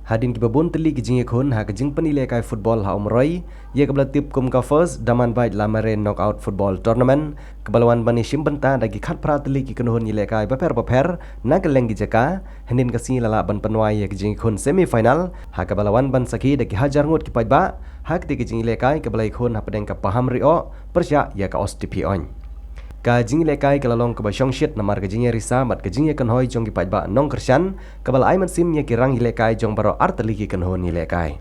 Hadin kibabon teli kijing ekon ha kijing penilai kai football ha umroi ye kebala tip kum ka first daman bait lamare knockout football tournament kebalawan bani simbenta dagi khat pra teli ki kenuhun nilai kai baper na keleng gi jaka henin kasi lala ban penwai ye kijing ekon semi final ha kebalawan ban saki dagi hajar ngut ki pajba ha kiti kijing nilai kai kebala ekon ha pedeng ka paham rio persya ye ka OSTP on ka jing lekai kelalong ke basyong shit namar ke jing risa mat ke jing kan hoi jong ki pajba nong kersan kabal aiman sim ye kirang lekai jong baro arteli ki kan hon lekai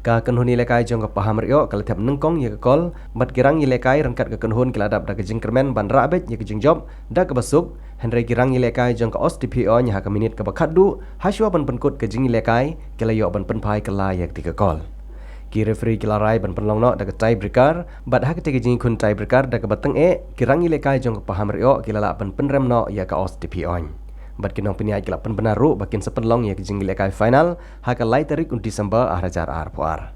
ka kan hon lekai jong ka paham rio kal thap nengkong ye ka kol mat kirang lekai rangkat ke kan hon kiladap da ke jing kermen ban rabet ye ke jing job da ke basuk henry kirang lekai jong ka OSTP on ya ka minit ka bakhadu haswa ban penkut ke jing lekai kelayo ban penpai kala ye ti ka kol ki referee kilarai ban penlong no daga tie breaker bat hak te jing kun tie breaker daga batang kirangi lekai jong paham rio kilala ban penrem no ya ka OSTP on bat kinong piniai kila pen benaru bakin sepenlong ya jing lekai final hak lai tarik un Disember ahrajar puar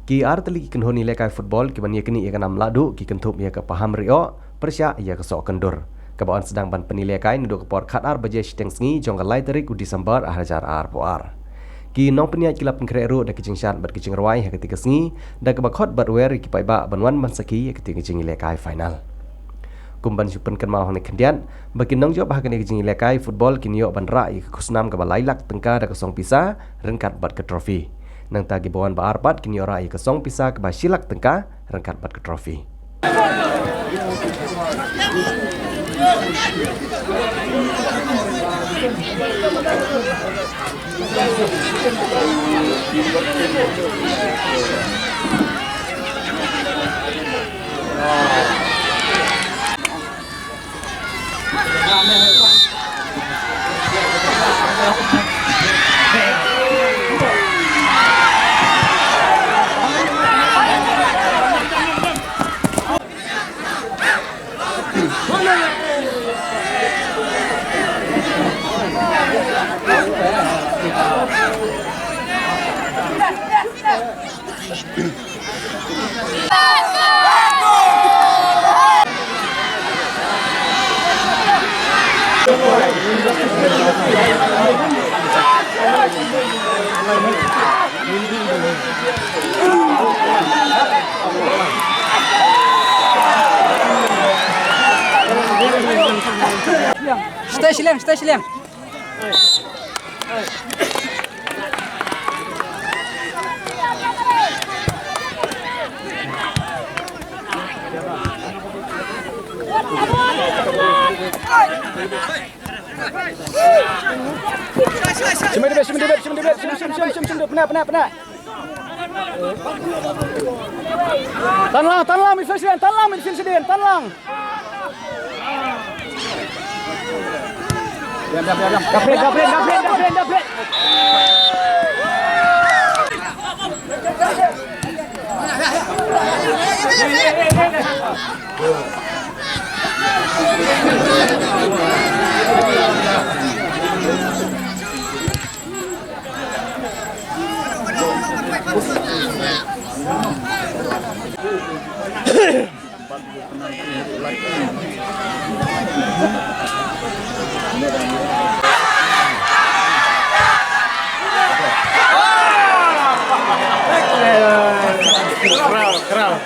ki arteli kin honi lekai football ki ban ye kini ya kanam ladu ki kentup ya ka paham rio persya ya ka sok kendur kabawan sedang ban penilekai nuduk por khatar baje siteng sngi jong lai tarik un Disember ahrajar puar ki nong peniat kilap pengkereru da kicing syan bat kicing rawai ha ketika sengi da kebakhot bat wer ki paiba banwan mansaki ketika kicing lekai final kumban supen kan mau ne kendian bagi nong job ha kene kicing lekai football kinyo ban ra ki kusnam ka balailak tengka da kesong pisa rengkat bat ke trofi nang tagi bawan ba arpat kinyo ra ki kesong pisa ka basilak tengka rengkat bat ke trofi Stay sileng. Penat. Tanlang, midfield sedien, tanlang. Dapet. Kral.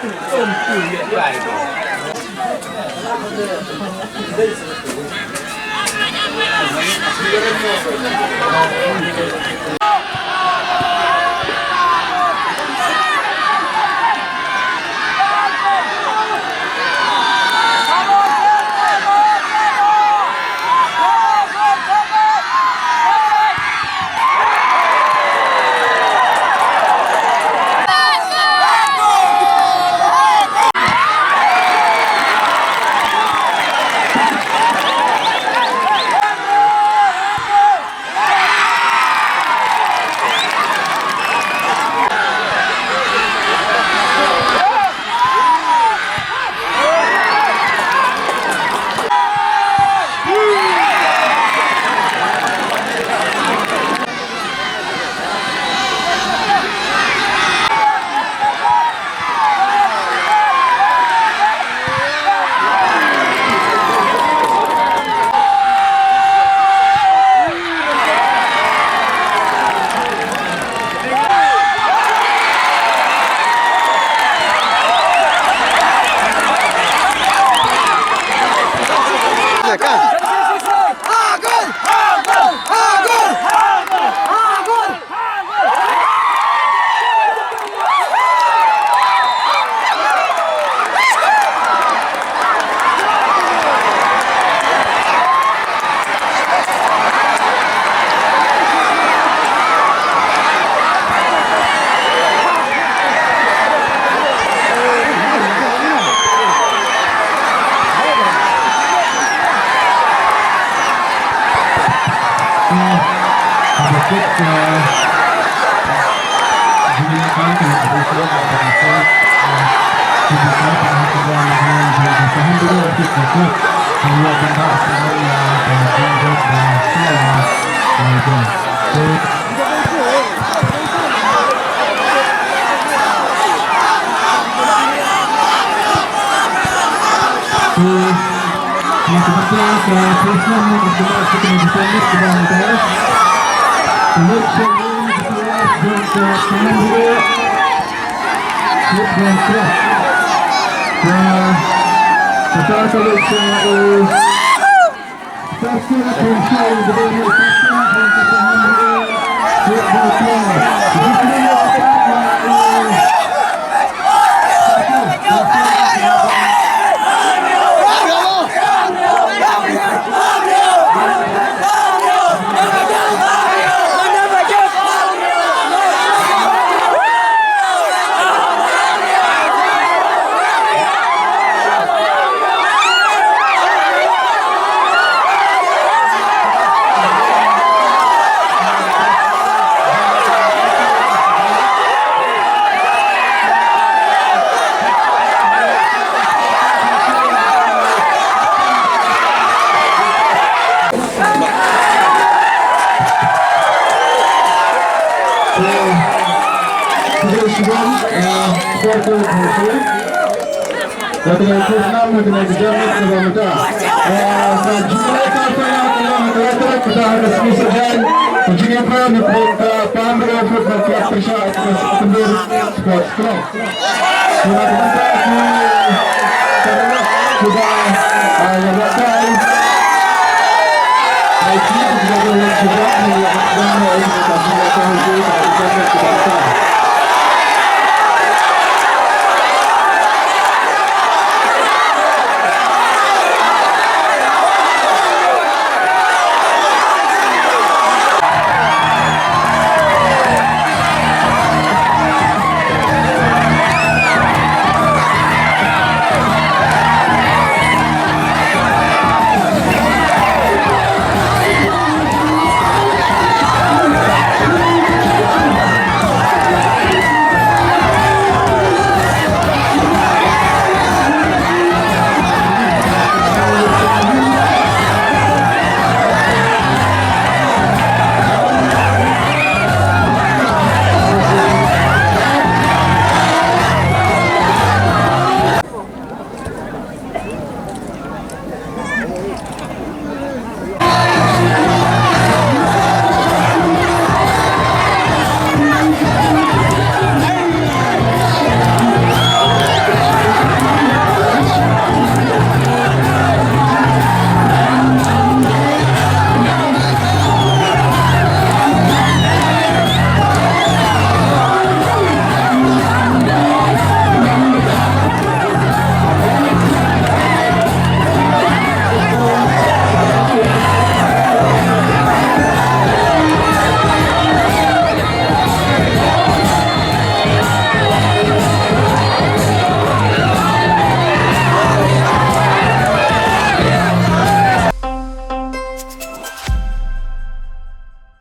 Baik,